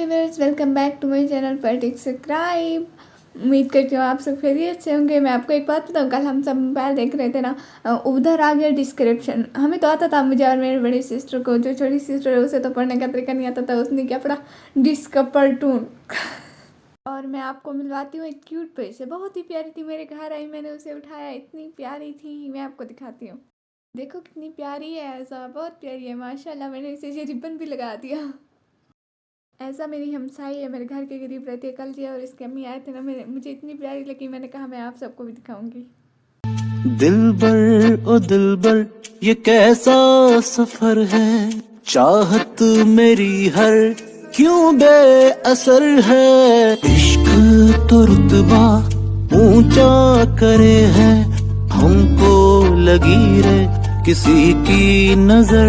Viewers, welcome back to my channel पर tick subscribe. उम्मीद करती हूँ आप सब खैरियत से होंगे। मैं आपको एक बात बताऊँ, कल हम सब मोबाइल देख रहे थे ना, उधर आ गया डिस्क्रिप्शन। हमें तो आता था, मुझे और मेरी बड़ी सिस्टर को। जो छोटी सिस्टर है उसे तो पढ़ने का तरीका नहीं आता था, उसने क्या पढ़ा, डिस्कपर्टून। और मैं आपको मिलवाती हूँ एक क्यूट पेज से, बहुत ही प्यारी थी। मेरे घर आई, मैंने उसे उठाया, इतनी प्यारी थी। मैं आपको दिखाती हूँ, देखो कितनी प्यारी है। ऐसा बहुत प्यारी है माशाल्लाह। मैंने इसे ये रिबन भी लगा दिया। ऐसा मेरी हमसाई है, मेरे घर के करीब रहती है। कल जी और इसके अम्मी आए थे ना, मुझे इतनी प्यारी लगी, मैंने कहा मैं आप सबको भी दिखाऊंगी। दिलबर ओ दिलबर, ये कैसा सफर है। चाहत मेरी हर क्यों बेअसर है। इश्क तो रुतबा ऊंचा करे है, हमको लगी रे किसी की नजर।